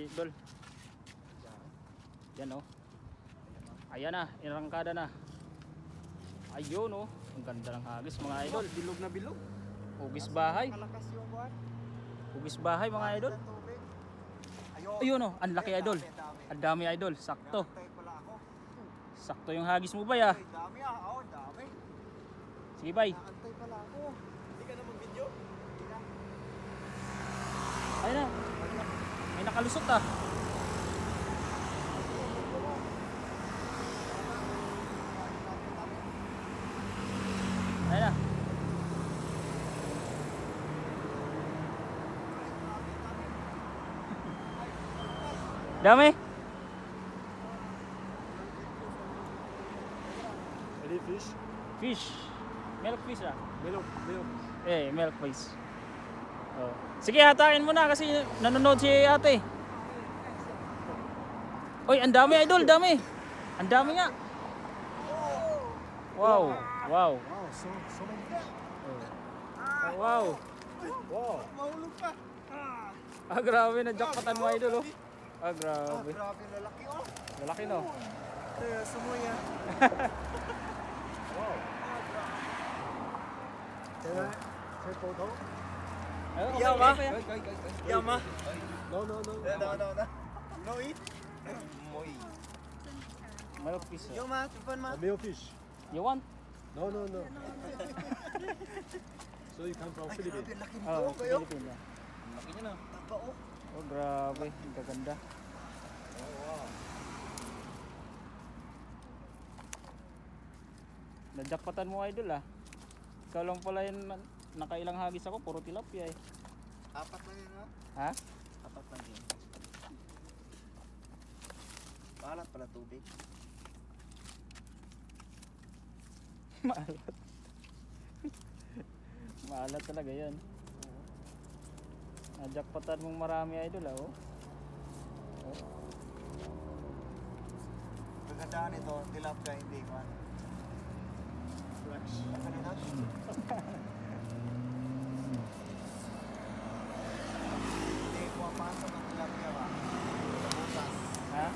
idol. Yan oh. Ayan na, inarangkada na. Ayun oh, ang ganda ng hagis mga idol. Bilog na bilog. Hugis bahay. Malakas yung buwan. Hugis bahay mga idol. Ayun. Ayun oh, ang laki idol. Ang dami idol, sakto. Nakatay pala ako. Sakto yung hagis mo ba ya? Ay, dami ah. Oo, dami. Sige bay. Nakantay pala ako. Hindi ka na mag-video? Hindi na. Ayun na. May nakalusot ah. Ayun na. Dami. Any fish? Fish. Milk fish ah. Milk. Milk fish. Oh. Sige, hatain mo na kasi nanonood si ate. Oy, ang dami idol, dami. Ang dami nga. Wow. Wow. Wow, so many fish. Oh, wow. Wow. Mahulog pa. Grabe na jackpotan mo idol oh. Grabe. Grabe, lalaki oh. Lalaki no. Sumuya. Wow. Can I take photo? Ayun, Yeah, ma. okay. Yeah, ma. No. No eat? Moi. Milk fish. Yo, ma. Tupan, ma. Male fish. You want? No. So you come from Ay, Philippines? grabe, laki Oh, nito kayo. Philippines. Laki niya na. Tapa oh. Oh, grabe. Ang gaganda. Oh, wow. Najakpatan mo idol ah. Ikaw lang pala yun, nakailang hagis ako, puro tilapia eh. Apat lang yun, ha? Ha? Apat lang yun. Maalat pala tubig. Maalat. Maalat talaga yan. Najakpatan mong marami idol ah oh. Oh. Kagandaan nito, tilapia hindi man. Fresh. Asa nito? Hindi, pumapasok ang tilapia ba? Sa butas. Ha?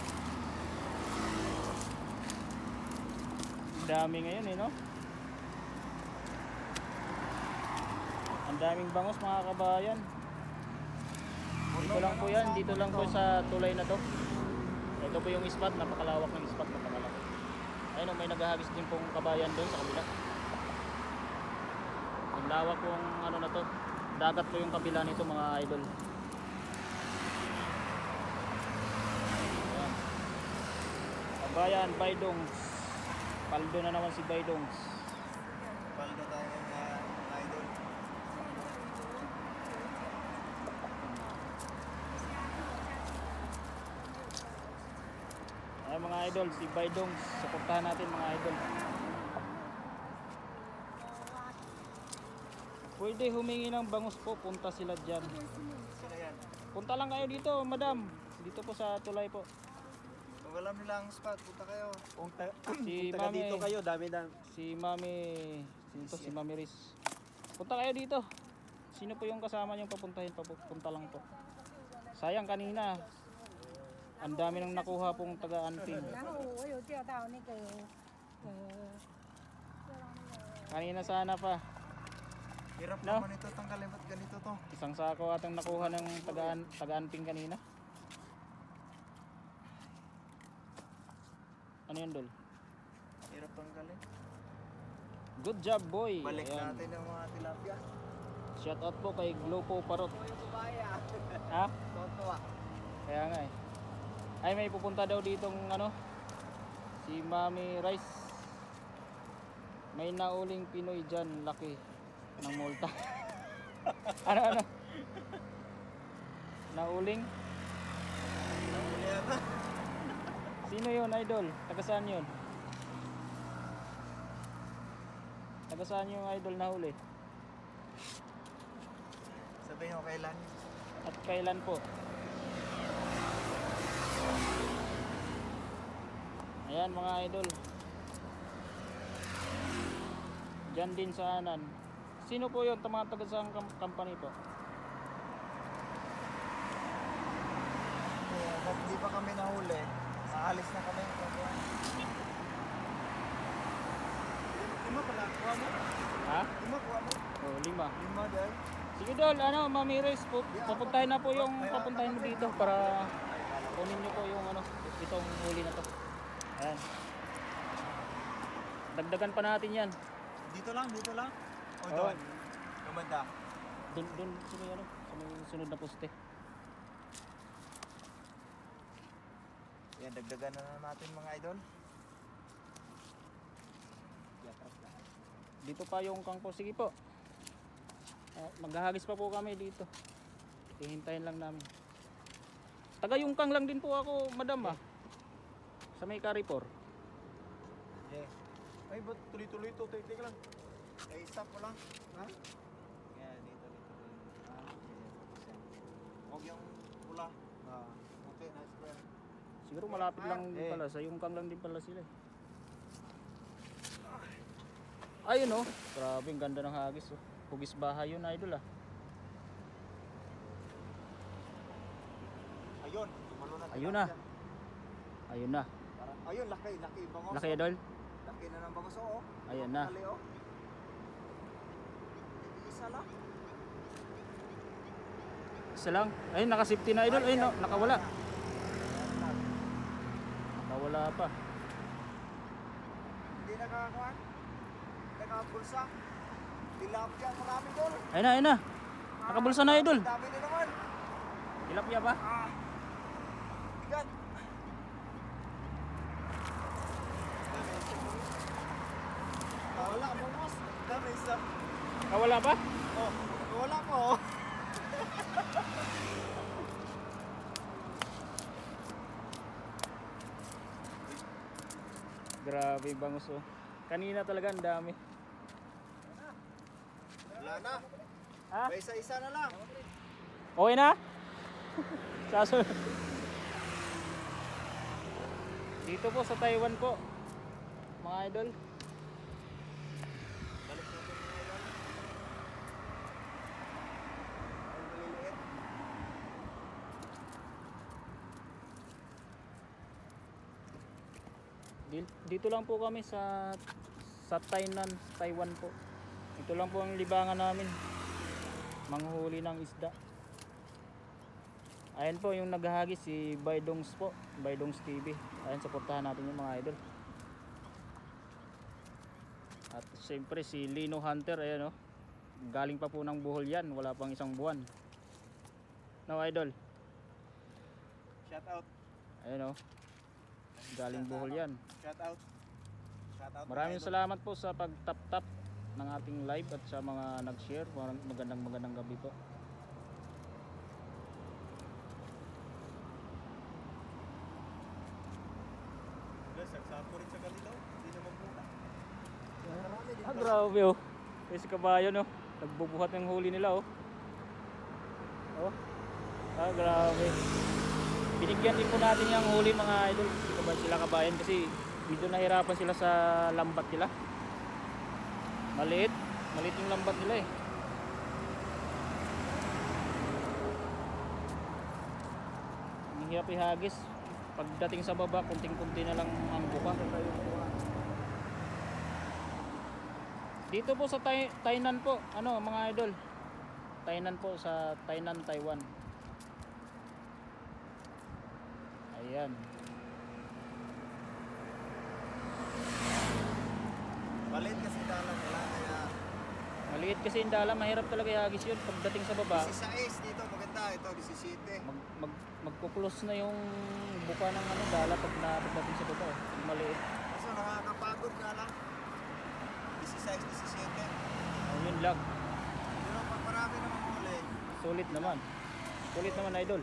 Ang dami ngayon eh no? Ang daming bangos mga kabayan. Dito lang po yan, dito lang po sa tulay na to. Ito po yung spot, napakalawak ng spot, napakalaki. Ayun oh, may naghahagis din pong kabayan doon sa kabila. Ang lawak pong ano na to. Dagat po yung kabila nito mga idol. Ayan. Kabayan, Baydongs. Paldo na naman si Baydongs. Paldo tayo mga idol. Ay mga idol, si Baydongs. Suportahan natin mga idol. Pwede humingi ng bangus po, punta sila dyan. Sila yan. Punta lang kayo dito, madam. Dito po sa tulay po. Kung alam nila ang spot, punta kayo. Si Taga Mami, dito kayo, dami na. si Mami, sino to? Si Mami Riz. Punta kayo dito. Sino po yung kasama niyong papuntahin? Punta lang po. Sayang kanina. Ang dami nang nakuha pong taga-anting. 然后我有钓到那个Kanina sana pa. Hirap No? naman ito tanggalin. Ba't ganito to? Isang sako atang nakuha ng taga-anting kanina. Ano yun, Dol? Hirap tanggalin. Good job, boy. Balik Ayan. natin ang mga tilapia. Shout out po kay Glopo Parot. Yung kubaya. Ha? Toto ah. Kaya nga eh. Ay may pupunta daw ditong ano, si Mami Rice. May nauling Pinoy dyan, laki ng multa. ano? Nauling? Nahuli ata. Sino yun, idol? Taga saan yun? Taga saan yung idol na huli? Sabihin ko kailan. At kailan po? Ayan mga idol. Diyan din sa Anan. Sino po yun? Mga taga sa company po? kami nahuli, aalis na kami. Lima pala, kuha mo? Ha? Lima, kuha mo? Oh, 5. Lima dahil. Sige Dol, ano, Mamires, papuntahin na po yung papuntahin mo dito para kunin nyo po yung ano, itong huli na to. Ayan. Dagdagan pa natin yan. Dito lang, dito lang. O Oo. doon. Lumanda. Dun sa may ano, sa may sunod na poste. Yan, dagdagan na natin mga idol. Dito pa yung kangko. Sige po. Maghahagis pa po kami dito. Hihintayin lang namin. Taga yung kang lang din po ako, madam ah. Sa may Carrefour. Yeah. Ay, ba't tuloy-tuloy ito? Teka lang. Ay, stop mo lang. Ha? Yan, dito. Huwag yung pula. Okay, nice plan. Siguro malapit lang din pala. Sa yung kang lang din pala sila eh. Ayun oh. Grabe, ang ganda ng hagis oh. Hugis bahay yun, idol ah. Ayun, tumalo na. Ayun na. Ayun na. Parang, ayun, laki bangos. Laki idol. Laki na ng bangos, oo. Ayan na. Laki, oh. Isa lang. Isa lang. Ayun, naka-safety na idol. Ayun, no, nakawala. Nakawala pa. Hindi nakakakuha. Nakapulsa. Tilapia, marami doon. Ayun na. Nakabulsa na idol. Dami na naman. Tilapia ba? Bigat. Wala, bangos. Dami isa. Nakawala pa? Oh, wala po. Grabe bangus oh. Kanina talaga ang dami. Wala na. Ha? May isa-isa na lang. Okay na? Sasunod. Dito po sa Taiwan po. Mga idol. Balik natin mga ilan. Ay, maliliit. Dito lang po kami sa Tainan, Taiwan po. Ito lang po ang libangan namin. Manghuli ng isda. Ayan po yung naghahagis si Baydongs po, Baydongs TV. Ayan, supportahan natin yung mga idol. At siyempre si Lino Hunter, ayan oh. Galing pa po ng Bohol yan, wala pang isang buwan. No idol. Shout out. Ayan oh. Galing Bohol yan. Shout out. Shout out. Maraming salamat po sa pag-tap-tap ng ating live at sa mga nag-share. Magandang gabi po. Saksapo rin sa ganito. Hindi naman muna. Marami din. Grabe oh. Kasi kabayo no. Nagbubuhat ng huli nila oh. Oh. Grabe. Binigyan din po natin yung huli mga idol. Sila kabayan kasi dito nahirapan sila sa lambat nila. Maliit yung lambat nila eh. Ang hirap ihagis. Pagdating sa baba, kunting-kunti na lang ang buka. Dito po sa Tainan po, ano mga idol. Tainan po sa Tainan, Taiwan. Ayan. Maliit kasi dalang nila kaya Maliit kasi yung dala, mahirap talaga ihagis yun pagdating sa baba. 16 dito maganda, ito 17. Magkukulos na yung buka ng ano, dala pagdating sa baba. Yung maliit. Kaso nakakapagod nga lang. 16, 17. Oh, yun lang. Pero pag marami namang huli, Sulit naman. Sulit naman idol.